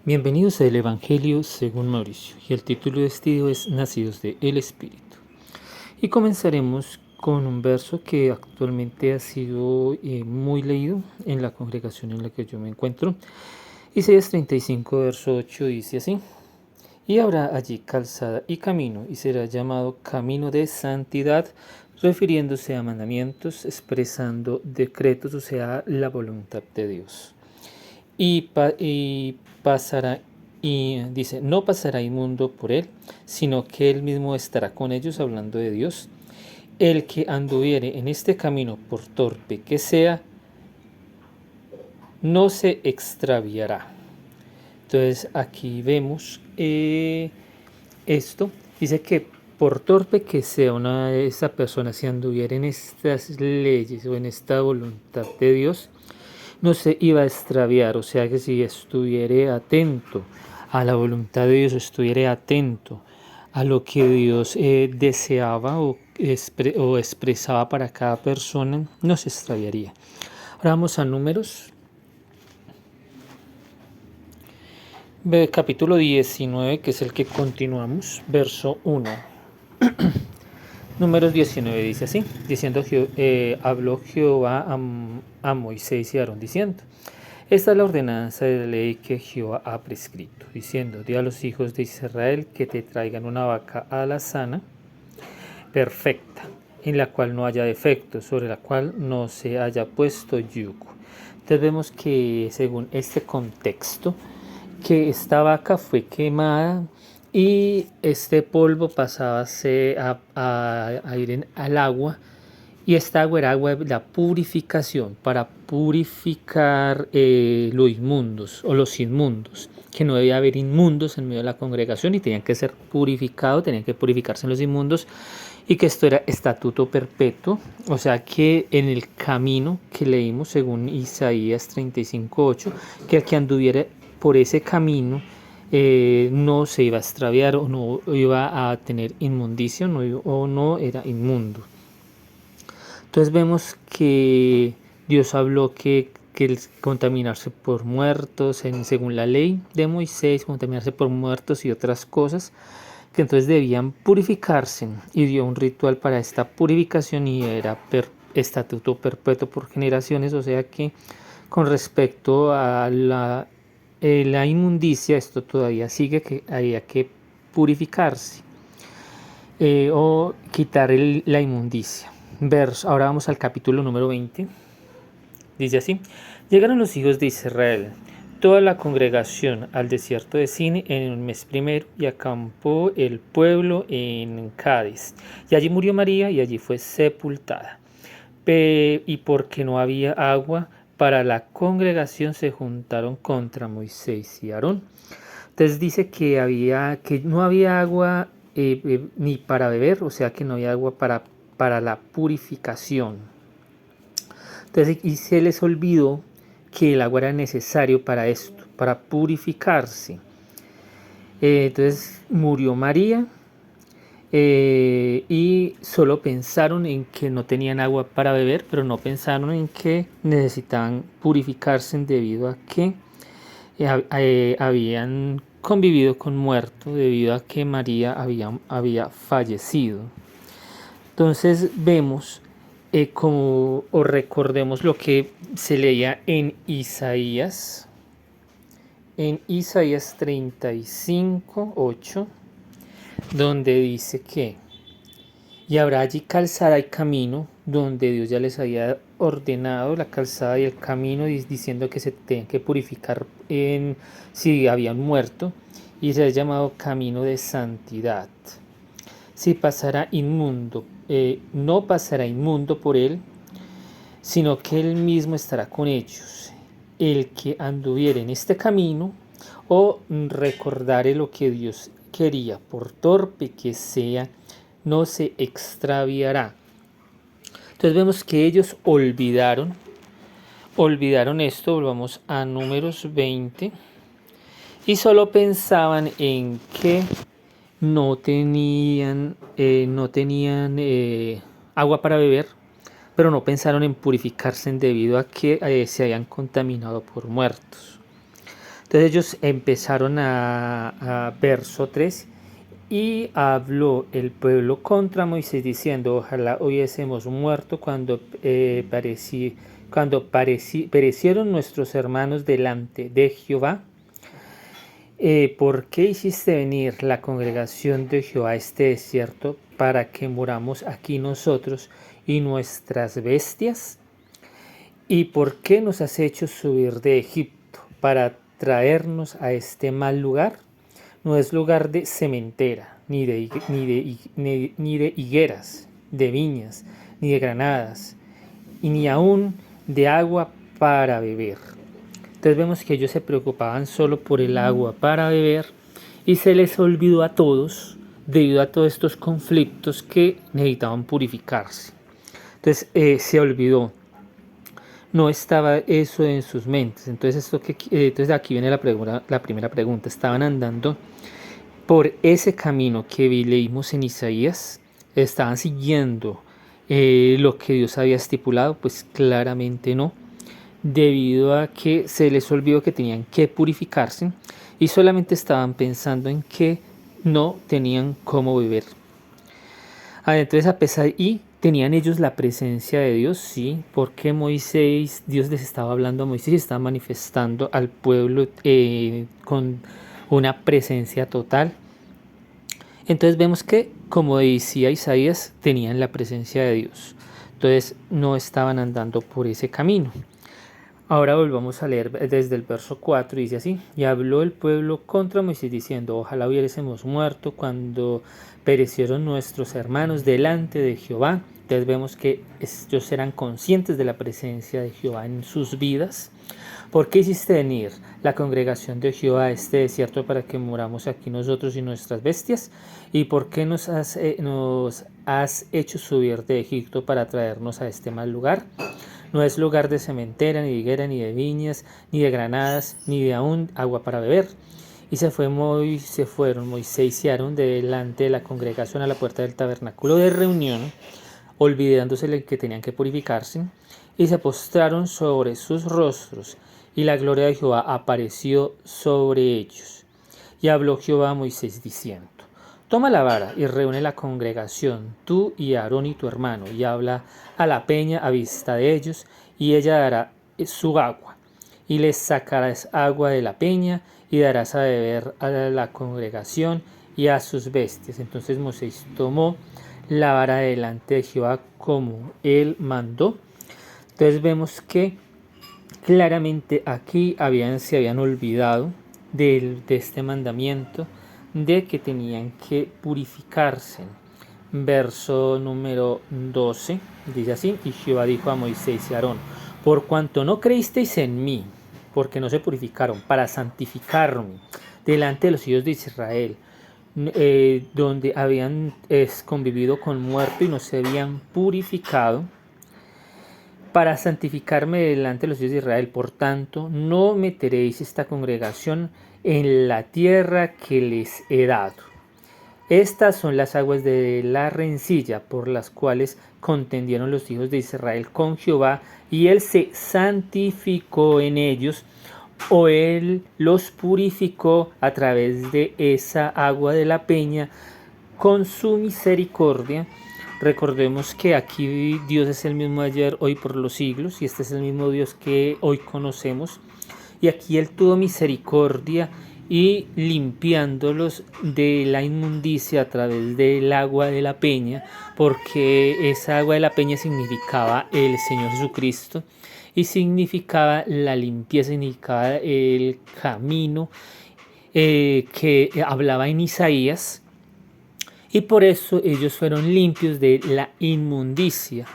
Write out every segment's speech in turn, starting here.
Bienvenidos al Evangelio según Mauricio, y el título de este video es Nacidos del Espíritu. Y comenzaremos con un verso que actualmente ha sido muy leído en la congregación en la que yo me encuentro. Isaías 35, verso 8 dice así: Y habrá allí calzada y camino, y será llamado camino de santidad, refiriéndose a mandamientos, expresando decretos, o sea, la voluntad de Dios. Y pasará, y dice, no pasará inmundo por él, sino que él mismo estará con ellos, hablando de Dios. El que anduviere en este camino, por torpe que sea, no se extraviará. Entonces aquí vemos esto. Dice que por torpe que sea esa persona, si anduviera en estas leyes o en esta voluntad de Dios, no se iba a extraviar. O sea que si estuviera atento a la voluntad de Dios, estuviera atento a lo que Dios deseaba o expresaba para cada persona, no se extraviaría. Ahora vamos a Números, capítulo 19, que es el que continuamos, verso 1. Números 19 dice así, diciendo, habló Jehová a Moisés y a Aarón diciendo: Esta es la ordenanza de la ley que Jehová ha prescrito, diciendo: Di a los hijos de Israel que te traigan una vaca alazana perfecta, en la cual no haya defecto, sobre la cual no se haya puesto yugo. Entonces vemos que según este contexto, que esta vaca fue quemada y este polvo pasaba a ir al agua, y esta agua era agua de la purificación, para purificar los inmundos o los inmundos, que no debía haber inmundos en medio de la congregación y tenían que ser purificados, tenían que purificarse los inmundos, y que esto era estatuto perpetuo. O sea que en el camino que leímos según Isaías 35:8, que el que anduviera por ese camino no se iba a extraviar o no iba a tener inmundicia o no era inmundo. Entonces vemos que Dios habló que el contaminarse por muertos, según la ley de Moisés, contaminarse por muertos y otras cosas, que entonces debían purificarse, y dio un ritual para esta purificación y era estatuto perpetuo por generaciones. O sea que con respecto a la inmundicia, esto todavía sigue, que había que purificarse o quitar la inmundicia. Ahora vamos al capítulo número 20. Dice así: Llegaron los hijos de Israel, toda la congregación, al desierto de Sin en el mes primero, y acampó el pueblo en Cádiz. Y allí murió María, y allí fue sepultada. Y porque no había agua para la congregación, se juntaron contra Moisés y Aarón. Entonces dice que no había agua ni para beber, o sea que no había agua para la purificación. Entonces, y se les olvidó que el agua era necesario para esto, para purificarse. Entonces murió María, y solo pensaron en que no tenían agua para beber, pero no pensaron en que necesitaban purificarse debido a que habían convivido con muertos, debido a que María había fallecido. Entonces vemos como, o recordemos lo que se leía en Isaías 35:8, donde dice que y habrá allí calzada y camino, donde Dios ya les había ordenado la calzada y el camino, diciendo que se tenían que purificar si habían muerto, y se ha llamado camino de santidad. Si pasará inmundo, no pasará inmundo por él, sino que él mismo estará con ellos. El que anduviere en este camino, o recordare lo que Dios quería, por torpe que sea, no se extraviará. Entonces vemos que ellos olvidaron esto. Volvamos a Números 20, y solo pensaban en que no tenían agua para beber, pero no pensaron en purificarse debido a que se habían contaminado por muertos. Entonces ellos empezaron a verso 3, y habló el pueblo contra Moisés diciendo, ojalá hubiésemos muerto cuando perecieron nuestros hermanos delante de Jehová. ¿Por qué hiciste venir la congregación de Jehová a este desierto para que muramos aquí nosotros y nuestras bestias? ¿Y por qué nos has hecho subir de Egipto para traernos a este mal lugar? No es lugar de sementera, ni de higueras, de viñas, ni de granadas, y ni aún de agua para beber. Entonces vemos que ellos se preocupaban solo por el agua para beber y se les olvidó a todos, debido a todos estos conflictos, que necesitaban purificarse. Entonces se olvidó. No estaba eso en sus mentes. Entonces, entonces aquí viene la primera pregunta. ¿Estaban andando por ese camino que leímos en Isaías? ¿Estaban siguiendo lo que Dios había estipulado? Pues claramente no, debido a que se les olvidó que tenían que purificarse y solamente estaban pensando en que no tenían cómo beber. Entonces, a pesar y tenían ellos la presencia de Dios, sí, porque Dios les estaba hablando a Moisés y estaba manifestando al pueblo con una presencia total. Entonces vemos que, como decía Isaías, tenían la presencia de Dios. Entonces no estaban andando por ese camino. Ahora volvamos a leer desde el verso 4, dice así: y habló el pueblo contra Moisés diciendo, ojalá hubiésemos muerto cuando perecieron nuestros hermanos delante de Jehová. Entonces vemos que ellos eran conscientes de la presencia de Jehová en sus vidas. ¿Por qué hiciste venir la congregación de Jehová a este desierto para que muramos aquí nosotros y nuestras bestias? ¿Y por qué nos has hecho subir de Egipto para traernos a este mal lugar? No es lugar de sementera, ni de higuera, ni de viñas, ni de granadas, ni de aún agua para beber. Y se fueron Moisés y Aarón delante de la congregación a la puerta del tabernáculo de reunión, olvidándose de que tenían que purificarse, y se postraron sobre sus rostros, y la gloria de Jehová apareció sobre ellos. Y habló Jehová a Moisés diciendo, toma la vara y reúne la congregación, tú y Aarón y tu hermano, y habla a la peña a vista de ellos, y ella dará su agua. Y les sacarás agua de la peña, y darás a beber a la congregación y a sus bestias. Entonces Moisés tomó la vara delante de Jehová como él mandó. Entonces vemos que claramente aquí se habían olvidado de este mandamiento, de que tenían que purificarse. Verso número 12 dice así: y Jehová dijo a Moisés y Aarón, por cuanto no creísteis en mí, porque no se purificaron para santificarme delante de los hijos de Israel, donde habían convivido con muerto y no se habían purificado para santificarme delante de los hijos de Israel, por tanto no meteréis esta congregación en la tierra que les he dado. Estas son las aguas de la rencilla por las cuales contendieron los hijos de Israel con Jehová, y él se santificó en ellos, o él los purificó a través de esa agua de la peña con su misericordia. Recordemos que aquí Dios es el mismo ayer, hoy, por los siglos, y este es el mismo Dios que hoy conocemos. Y aquí él tuvo misericordia y limpiándolos de la inmundicia a través del agua de la peña, porque esa agua de la peña significaba el Señor Jesucristo y significaba la limpieza, significaba el camino que hablaba en Isaías, y por eso ellos fueron limpios de la inmundicia.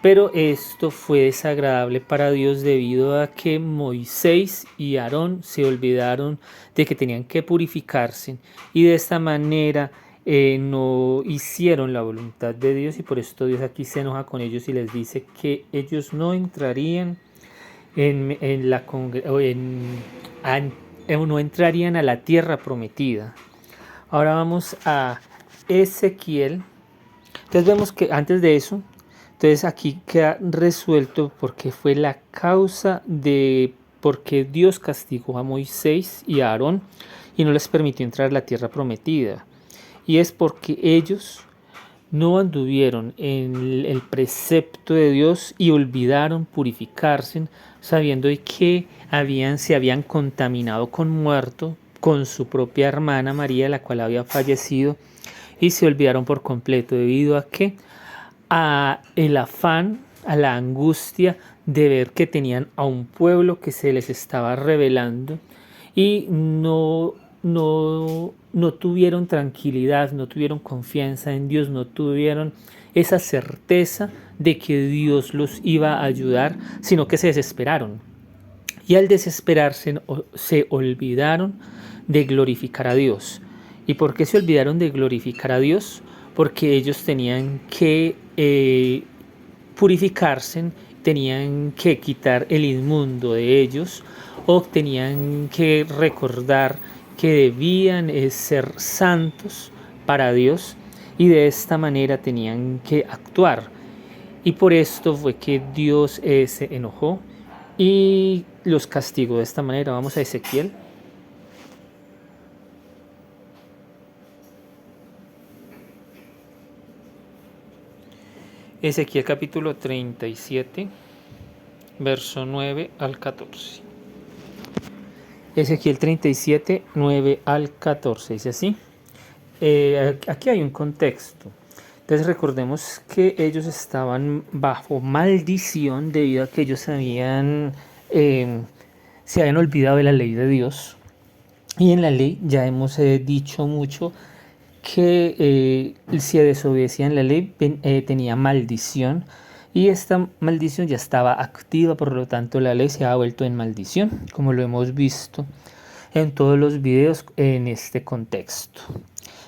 Pero esto fue desagradable para Dios debido a que Moisés y Aarón se olvidaron de que tenían que purificarse, y de esta manera no hicieron la voluntad de Dios, y por esto Dios aquí se enoja con ellos y les dice que ellos no entrarían no entrarían a la tierra prometida. Ahora vamos a Ezequiel. Entonces vemos que antes de eso, entonces aquí queda resuelto porque fue la causa de porque Dios castigó a Moisés y a Aarón y no les permitió entrar a la tierra prometida. Y es porque ellos no anduvieron en el precepto de Dios y olvidaron purificarse, sabiendo que se habían contaminado con muerto con su propia hermana María, la cual había fallecido, y se olvidaron por completo debido a que a el afán, a la angustia de ver que tenían a un pueblo que se les estaba revelando y no tuvieron tranquilidad, no tuvieron confianza en Dios, no tuvieron esa certeza de que Dios los iba a ayudar, sino que se desesperaron. Y al desesperarse se olvidaron de glorificar a Dios. ¿Y por qué se olvidaron de glorificar a Dios? Porque ellos tenían que purificarse, tenían que quitar el inmundo de ellos, o tenían que recordar que debían ser santos para Dios, y de esta manera tenían que actuar. Y por esto fue que Dios se enojó y los castigó de esta manera. Vamos a Ezequiel. Ezequiel capítulo 37, verso 9 al 14. Ezequiel 37, 9 al 14, dice así. Aquí hay un contexto. Entonces recordemos que ellos estaban bajo maldición debido a que ellos se habían olvidado de la ley de Dios. Y en la ley ya hemos dicho mucho que si desobedecían la ley tenía maldición, y esta maldición ya estaba activa, por lo tanto la ley se ha vuelto en maldición, como lo hemos visto en todos los videos en este contexto.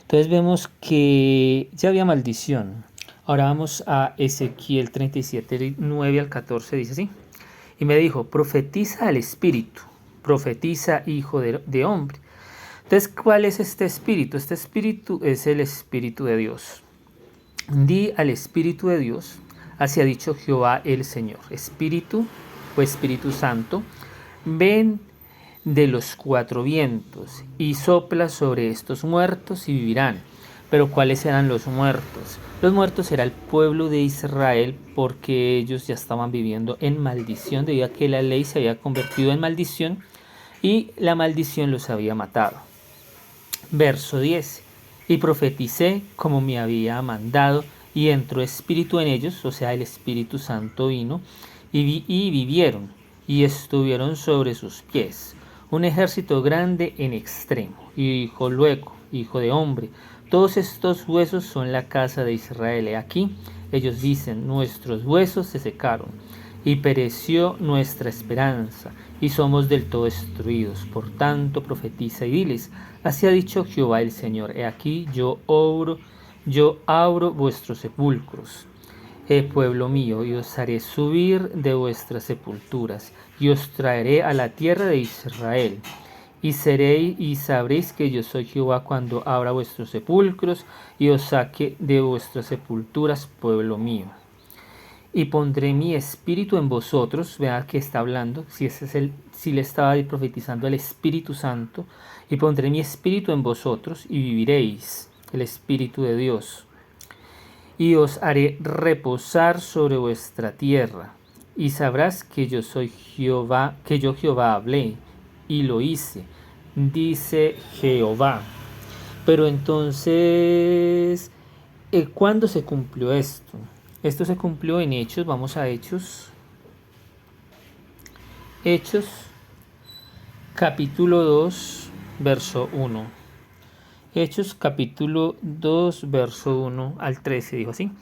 Entonces vemos que ya había maldición. Ahora vamos a Ezequiel 37, 9 al 14, dice así. Y me dijo, profetiza al espíritu, profetiza hijo de hombre. Entonces, ¿cuál es este espíritu? Este espíritu es el espíritu de Dios. Di al espíritu de Dios, así ha dicho Jehová el Señor. Espíritu o Espíritu Santo, ven de los cuatro vientos y sopla sobre estos muertos y vivirán. Pero ¿cuáles eran los muertos? Los muertos era el pueblo de Israel, porque ellos ya estaban viviendo en maldición debido a que la ley se había convertido en maldición y la maldición los había matado. Verso 10. Y profeticé como me había mandado, y entró espíritu en ellos, o sea, el Espíritu Santo vino, y vivieron, y estuvieron sobre sus pies, un ejército grande en extremo. Y dijo luego, hijo de hombre, todos estos huesos son la casa de Israel. He aquí, ellos dicen, nuestros huesos se secaron, y pereció nuestra esperanza, y somos del todo destruidos. Por tanto, profetiza y diles, así ha dicho Jehová el Señor, he aquí yo abro vuestros sepulcros, pueblo mío, y os haré subir de vuestras sepulturas, y os traeré a la tierra de Israel. Y sabréis que yo soy Jehová cuando abra vuestros sepulcros, y os saque de vuestras sepulturas, pueblo mío. Y pondré mi espíritu en vosotros. Vea que está hablando, si le estaba profetizando al Espíritu Santo. Y pondré mi espíritu en vosotros y viviréis, el Espíritu de Dios. Y os haré reposar sobre vuestra tierra. Y sabrás que yo soy Jehová, que yo Jehová hablé y lo hice, dice Jehová. Pero entonces, ¿cuándo se cumplió esto? Esto se cumplió en Hechos. Vamos a Hechos. Hechos, capítulo 2, verso 1. Hechos, capítulo 2, verso 1 al 13, dijo así.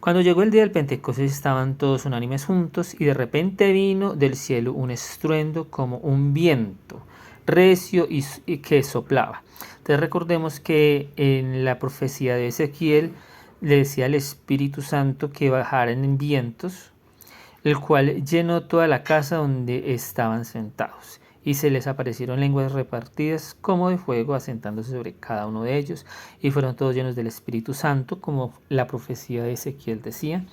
Cuando llegó el día del Pentecostés estaban todos unánimes juntos, y de repente vino del cielo un estruendo como un viento recio y que soplaba. Entonces recordemos que en la profecía de Ezequiel le decía al Espíritu Santo que bajaran en vientos, el cual llenó toda la casa donde estaban sentados, y se les aparecieron lenguas repartidas como de fuego, asentándose sobre cada uno de ellos, y fueron todos llenos del Espíritu Santo, como la profecía de Ezequiel decía,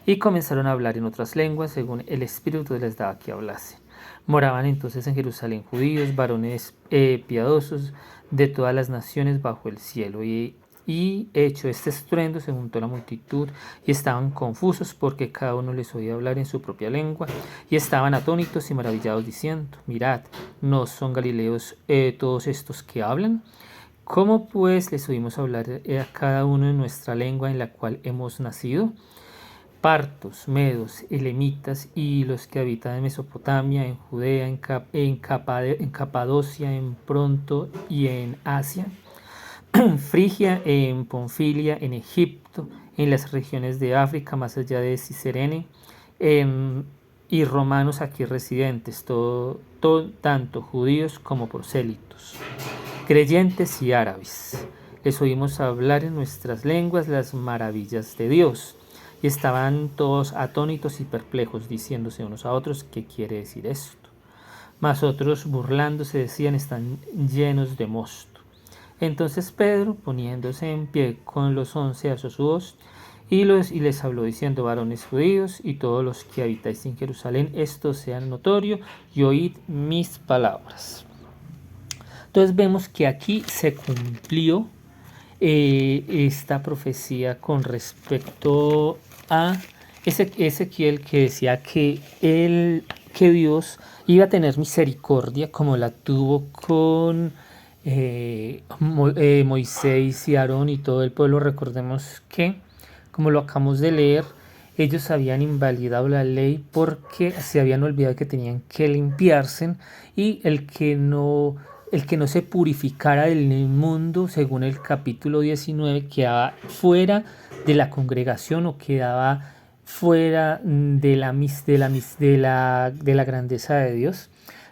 y comenzaron a hablar en otras lenguas, según el Espíritu les daba que hablasen. Moraban entonces en Jerusalén judíos, varones piadosos de todas las naciones bajo el cielo. Y hecho este estruendo, se juntó la multitud y estaban confusos porque cada uno les oía hablar en su propia lengua y estaban atónitos y maravillados diciendo: mirad, ¿no son galileos todos estos que hablan? ¿Cómo pues les oímos hablar a cada uno en nuestra lengua en la cual hemos nacido? Partos, medos, elamitas y los que habitan en Mesopotamia, en Judea, en Capadocia, en Ponto y en Asia, en Frigia, en Panfilia, en Egipto, en las regiones de África, más allá de Cicerene, y romanos aquí residentes, tanto judíos como prosélitos, creyentes y árabes. Les oímos hablar en nuestras lenguas las maravillas de Dios. Y estaban todos atónitos y perplejos, diciéndose unos a otros: ¿qué quiere decir esto? Mas otros, burlándose, decían: están llenos de mosto. Entonces Pedro, poniéndose en pie con los 11, alzó su voz y les habló diciendo: varones judíos y todos los que habitáis en Jerusalén, esto sea notorio y oíd mis palabras. Entonces vemos que aquí se cumplió esta profecía con respecto a Ezequiel, que decía que Dios iba a tener misericordia como la tuvo con Moisés y Aarón y todo el pueblo. Recordemos que, como lo acabamos de leer, ellos habían invalidado la ley porque se habían olvidado que tenían que limpiarse, y el que no se purificara del mundo, según el capítulo 19, quedaba fuera de la congregación o quedaba fuera de la grandeza de Dios.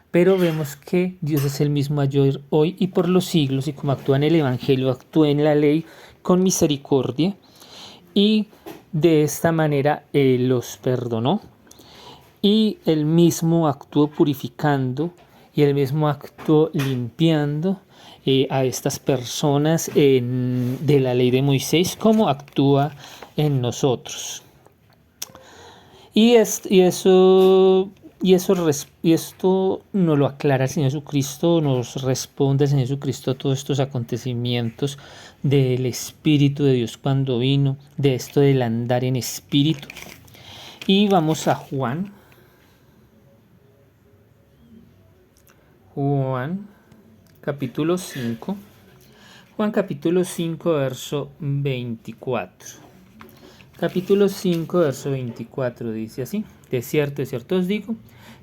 Pero vemos que Dios es el mismo ayer, hoy y por los siglos, y como actúa en el Evangelio, actúa en la ley con misericordia, y de esta manera los perdonó, y él mismo actuó purificando, y el mismo actuó limpiando a estas personas de la ley de Moisés, como actúa en nosotros. Y esto nos lo aclara el Señor Jesucristo, nos responde el Señor Jesucristo a todos estos acontecimientos del Espíritu de Dios cuando vino, de esto del andar en Espíritu. Y vamos a Juan capítulo 5. Juan capítulo 5, verso 24. Capítulo 5, verso 24 dice así: de cierto os digo,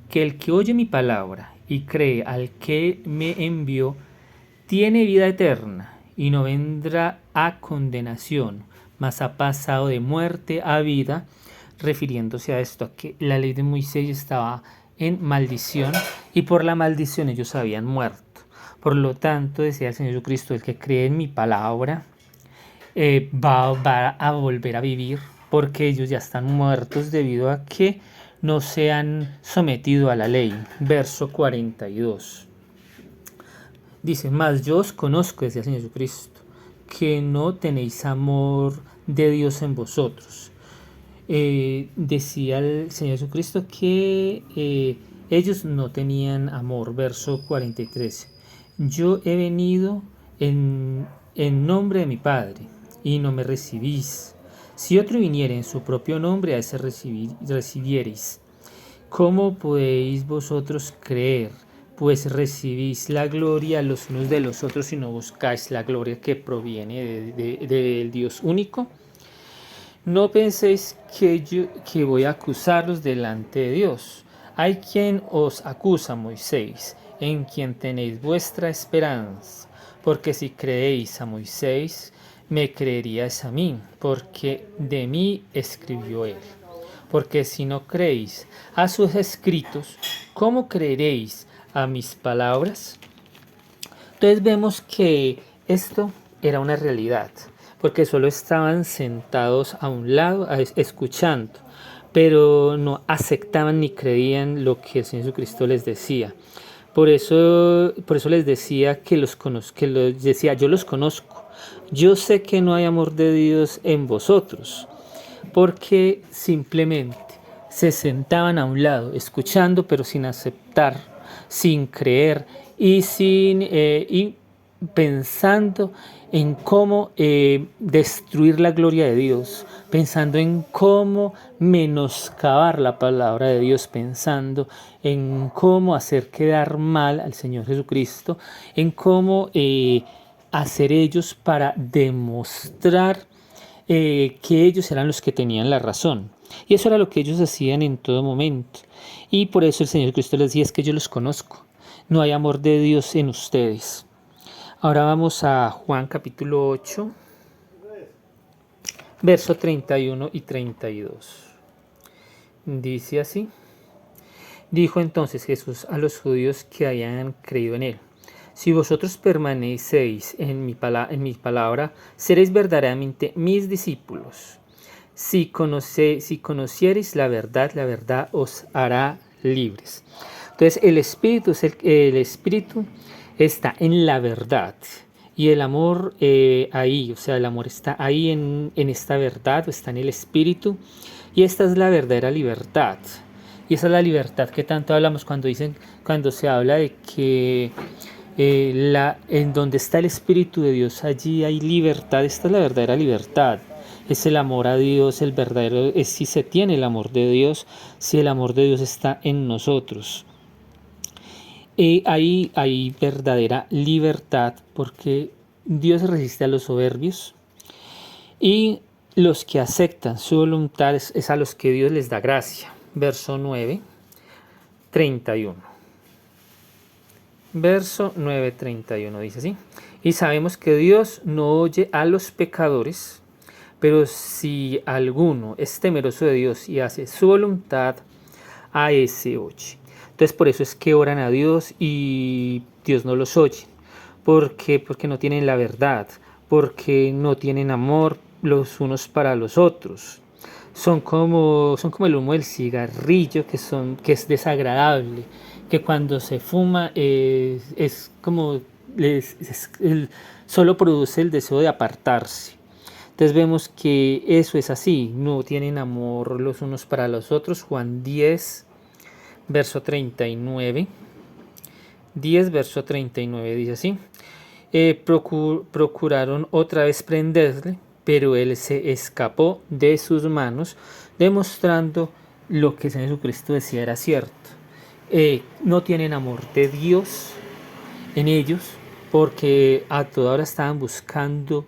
que el que oye mi palabra y cree al que me envió, tiene vida eterna, y no vendrá a condenación, mas ha pasado de muerte a vida, refiriéndose a esto, a que la ley de Moisés estaba en maldición, y por la maldición ellos habían muerto. Por lo tanto, decía el Señor Jesucristo, el que cree en mi palabra va a volver a vivir, porque ellos ya están muertos debido a que no se han sometido a la ley. Verso 42. Dice: mas yo os conozco, decía el Señor Jesucristo, que no tenéis amor de Dios en vosotros. Decía el Señor Jesucristo que ellos no tenían amor. Verso 43. Yo he venido en nombre de mi Padre, y no me recibís. Si otro viniere en su propio nombre, a ese recibiereis. ¿Cómo podéis vosotros creer? Pues recibís la gloria los unos de los otros y no buscáis la gloria que proviene del Dios único. No penséis que voy a acusarlos delante de Dios. Hay quien os acusa, Moisés, en quien tenéis vuestra esperanza. Porque si creéis a Moisés, me creeríais a mí, porque de mí escribió él. Porque si no creéis a sus escritos, ¿cómo creeréis a mis palabras? Entonces vemos que esto era una realidad, porque solo estaban sentados a un lado escuchando, pero no aceptaban ni creían lo que el Señor Jesucristo les decía. Por eso les decía yo los conozco. Yo sé que no hay amor de Dios en vosotros, porque simplemente se sentaban a un lado, escuchando pero sin aceptar, sin creer y pensando en cómo destruir la gloria de Dios, pensando en cómo menoscabar la palabra de Dios, pensando en cómo hacer quedar mal al Señor Jesucristo, en cómo hacer ellos para demostrar que ellos eran los que tenían la razón. Y eso era lo que ellos hacían en todo momento. Y por eso el Señor Cristo les decía, es que yo los conozco. No hay amor de Dios en ustedes. Ahora vamos a Juan capítulo 8, verso 31 y 32. Dice así. Dijo entonces Jesús a los judíos que habían creído en él: si vosotros permanecéis en mi palabra, seréis verdaderamente mis discípulos. Si conociereis la verdad os hará libres. Entonces el Espíritu está en la verdad. Y el amor ahí, o sea, el amor está ahí en esta verdad, está en el Espíritu. Y esta es la verdadera libertad. Y esa es la libertad que tanto hablamos cuando se habla de que en donde está el Espíritu de Dios, allí hay libertad. Esta es la verdadera libertad. Es el amor a Dios, el verdadero, es si se tiene el amor de Dios, si el amor de Dios está en nosotros. Ahí hay verdadera libertad, porque Dios resiste a los soberbios y los que aceptan su voluntad es a los que Dios les da gracia. Verso 9, 31. Verso 9, 31 dice así: y sabemos que Dios no oye a los pecadores, pero si alguno es temeroso de Dios y hace su voluntad, a ese oye. Entonces por eso es que oran a Dios y Dios no los oye. ¿Por qué? Porque no tienen la verdad, porque no tienen amor los unos para los otros. Son como el humo del cigarrillo, que es desagradable, que cuando se fuma es como solo produce el deseo de apartarse. Entonces vemos que eso es así, no tienen amor los unos para los otros. Juan 10, verso 39. 10, verso 39 dice así: procuraron otra vez prenderle, pero él se escapó de sus manos, demostrando lo que Jesucristo decía era cierto. No tienen amor de Dios en ellos, porque a toda hora estaban buscando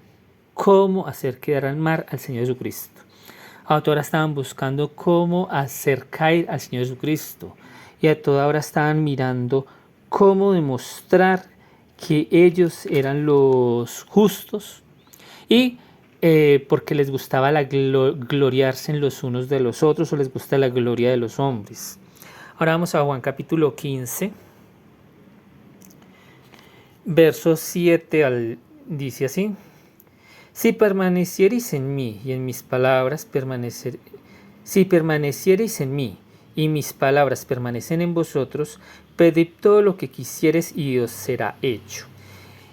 cómo hacer quedar mal al Señor Jesucristo. A toda hora estaban buscando cómo hacer caer al Señor Jesucristo. Y a toda hora estaban mirando cómo demostrar que ellos eran los justos. Y porque les gustaba gloriarse en los unos de los otros, o les gusta la gloria de los hombres. Ahora vamos a Juan capítulo 15. Verso 7 dice así: si permaneciereis en mí y en mis palabras si permaneciereis en mí y mis palabras permanecen en vosotros, pedid todo lo que quisiereis y os será hecho.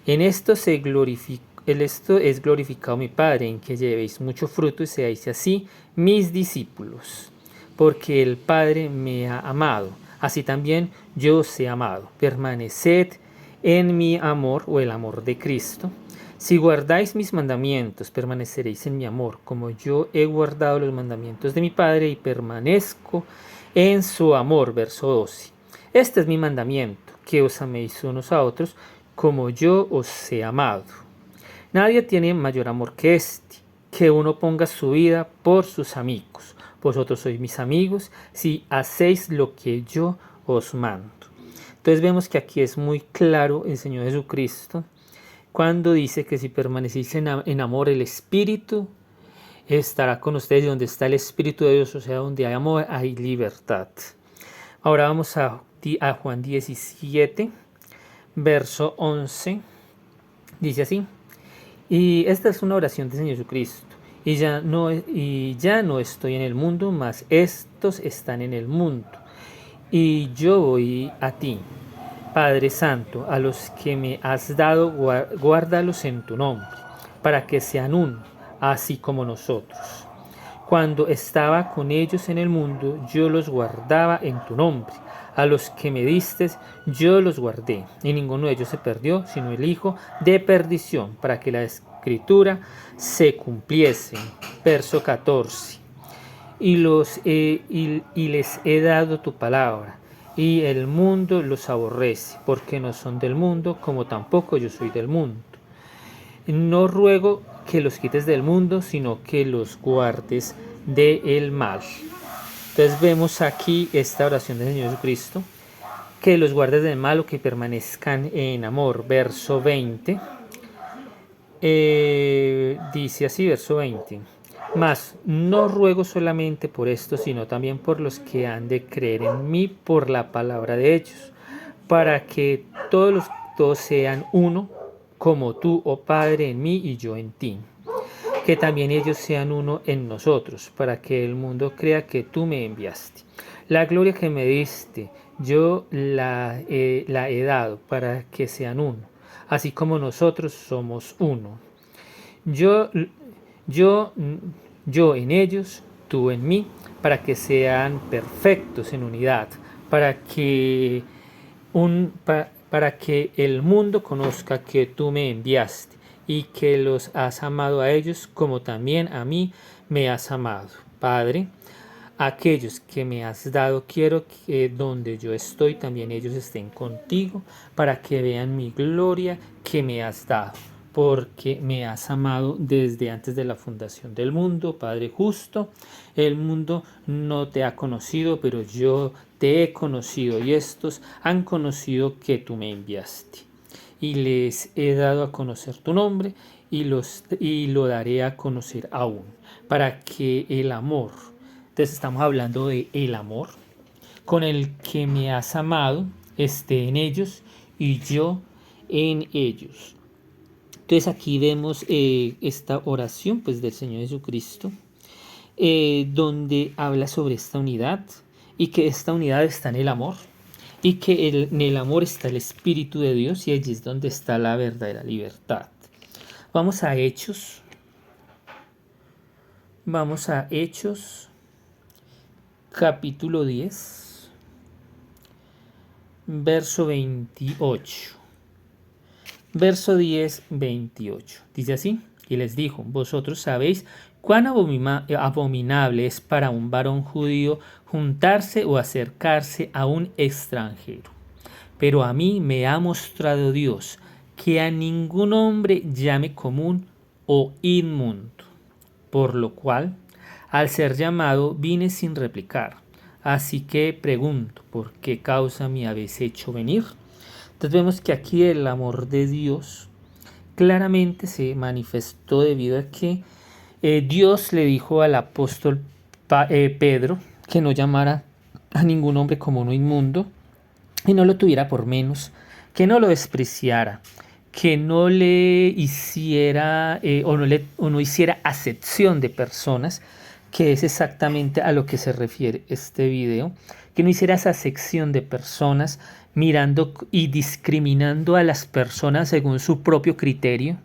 En esto es glorificado mi Padre, en que llevéis mucho fruto y seáis así mis discípulos. Porque el Padre me ha amado, así también yo os he amado. Permaneced en mi amor, o el amor de Cristo. Si guardáis mis mandamientos, permaneceréis en mi amor, como yo he guardado los mandamientos de mi Padre y permanezco en su amor. Verso 12. Este es mi mandamiento, que os améis unos a otros, como yo os he amado. Nadie tiene mayor amor que este, que uno ponga su vida por sus amigos. Vosotros sois mis amigos si hacéis lo que yo os mando. Entonces vemos que aquí es muy claro el Señor Jesucristo cuando dice que si permanecéis en amor, el Espíritu estará con ustedes, y donde está el Espíritu de Dios, o sea, donde hay amor, hay libertad. Ahora vamos a Juan 17, verso 11, dice así: y esta es una oración del Señor Jesucristo: y ya no estoy en el mundo, mas estos están en el mundo, y yo voy a ti. Padre Santo, a los que me has dado, guárdalos en tu nombre, para que sean uno, así como nosotros. Cuando estaba con ellos en el mundo, yo los guardaba en tu nombre. A los que me diste, yo los guardé, y ninguno de ellos se perdió, sino el hijo de perdición, para que la escritura se cumpliese. Verso 14. Y les he dado tu palabra, y el mundo los aborrece, porque no son del mundo, como tampoco yo soy del mundo. No ruego que los quites del mundo, sino que los guardes del mal. Entonces vemos aquí esta oración del Señor Jesucristo, que los guardes del mal o que permanezcan en amor. Verso 20, dice así, verso 20. Mas no ruego solamente por esto, sino también por los que han de creer en mí por la palabra de ellos, para que todos sean uno, como tú, oh Padre, en mí y yo en ti. Que también ellos sean uno en nosotros, para que el mundo crea que tú me enviaste. La gloria que me diste, yo la he dado para que sean uno, así como nosotros somos uno. Yo en ellos, tú en mí, para que sean perfectos en unidad, para que el mundo conozca que tú me enviaste y que los has amado a ellos como también a mí me has amado. Padre, aquellos que me has dado, quiero que donde yo estoy también ellos estén contigo, para que vean mi gloria que me has dado, porque me has amado desde antes de la fundación del mundo. Padre justo, el mundo no te ha conocido, pero yo te he conocido, y estos han conocido que tú me enviaste. Y les he dado a conocer tu nombre, y lo daré a conocer aún, para que el amor, entonces estamos hablando de el amor, con el que me has amado, esté en ellos y yo en ellos. Entonces aquí vemos esta oración pues del Señor Jesucristo, donde habla sobre esta unidad, y que esta unidad está en el amor, y que en el amor está el Espíritu de Dios, y allí es donde está la verdadera libertad. Vamos a Hechos. Vamos a Hechos, capítulo 10, verso 28. Verso 10, 28. Dice así: y les dijo: vosotros sabéis cuán abominable es para un varón judío juntarse o acercarse a un extranjero. Pero a mí me ha mostrado Dios que a ningún hombre llame común o inmundo. Por lo cual, al ser llamado, vine sin replicar. Así que pregunto, ¿por qué causa me habéis hecho venir? Entonces vemos que aquí el amor de Dios claramente se manifestó debido a que Dios le dijo al apóstol Pedro que no llamara a ningún hombre como uno inmundo, y no lo tuviera por menos, que no lo despreciara, que no le hiciera o no hiciera acepción de personas, que es exactamente a lo que se refiere este video, que no hiciera esa sección de personas mirando y discriminando a las personas según su propio criterio,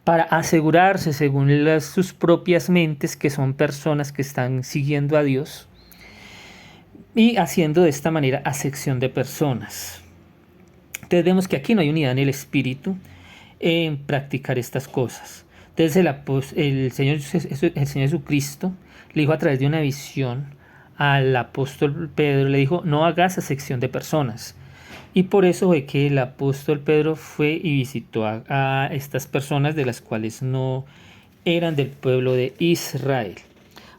para asegurarse según sus propias mentes que son personas que están siguiendo a Dios, y haciendo de esta manera acepción de personas. Entonces vemos que aquí no hay unidad en el espíritu en practicar estas cosas. Entonces el Señor Jesucristo le dijo a través de una visión al apóstol Pedro, le dijo: no hagas acepción de personas. Y por eso fue que el apóstol Pedro fue y visitó a estas personas, de las cuales no eran del pueblo de Israel.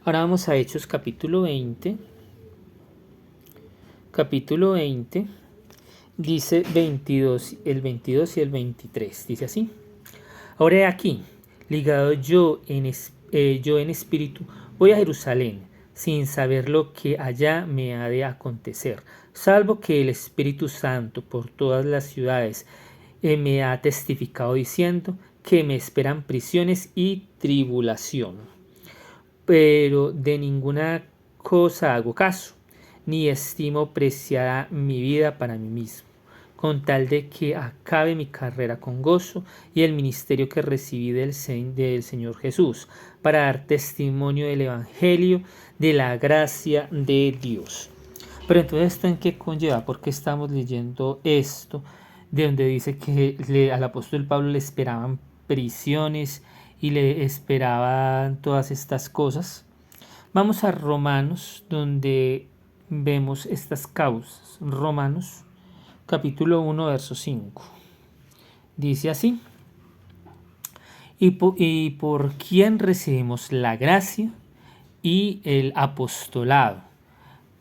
Ahora vamos a Hechos capítulo 20. Capítulo 20. Dice el 22 y el 23. Dice así: ahora he aquí, ligado yo en espíritu, voy a Jerusalén, sin saber lo que allá me ha de acontecer, salvo que el Espíritu Santo por todas las ciudades me ha testificado diciendo que me esperan prisiones y tribulación. Pero de ninguna cosa hago caso, ni estimo preciada mi vida para mí mismo, con tal de que acabe mi carrera con gozo y el ministerio que recibí del Señor Jesús, para dar testimonio del Evangelio, de la gracia de Dios. Pero entonces, ¿esto en qué conlleva? ¿Por qué estamos leyendo esto? De donde dice que al apóstol Pablo le esperaban prisiones y le esperaban todas estas cosas. Vamos a Romanos, donde vemos estas causas. Romanos, capítulo 1, verso 5. Dice así: y por quien recibimos la gracia y el apostolado,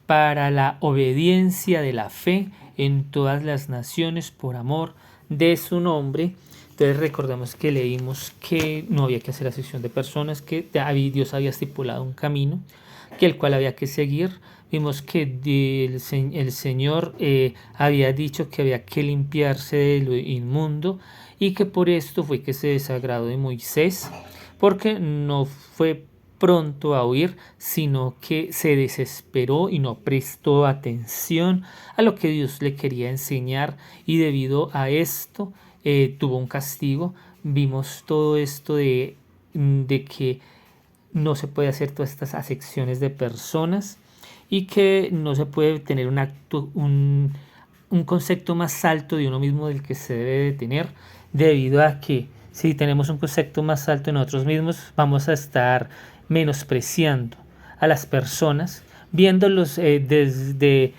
para la obediencia de la fe en todas las naciones por amor de su nombre. Entonces recordamos que leímos que no había que hacer acepción de personas, que Dios había estipulado un camino, que el cual había que seguir. Vimos que el Señor había dicho que había que limpiarse de lo inmundo y que por esto fue que se desagradó de Moisés, porque no fue pronto a huir, sino que se desesperó y no prestó atención a lo que Dios le quería enseñar, y debido a esto tuvo un castigo. Vimos todo esto de que no se puede hacer todas estas acepciones de personas y que no se puede tener un concepto más alto de uno mismo del que se debe de tener, debido a que si tenemos un concepto más alto de nosotros mismos, vamos a estar menospreciando a las personas, viéndolos desde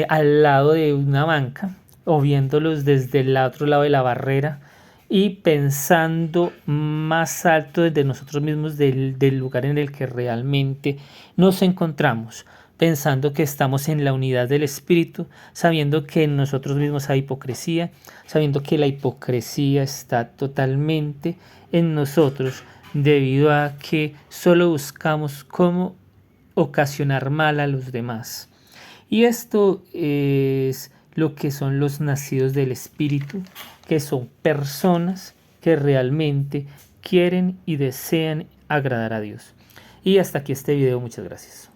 al lado de una banca o viéndolos desde el otro lado de la barrera, y pensando más alto desde nosotros mismos del lugar en el que realmente nos encontramos, pensando que estamos en la unidad del Espíritu, sabiendo que en nosotros mismos hay hipocresía, sabiendo que la hipocresía está totalmente en nosotros, debido a que solo buscamos cómo ocasionar mal a los demás. Y esto es lo que son los nacidos del Espíritu, que son personas que realmente quieren y desean agradar a Dios. Y hasta aquí este video, muchas gracias.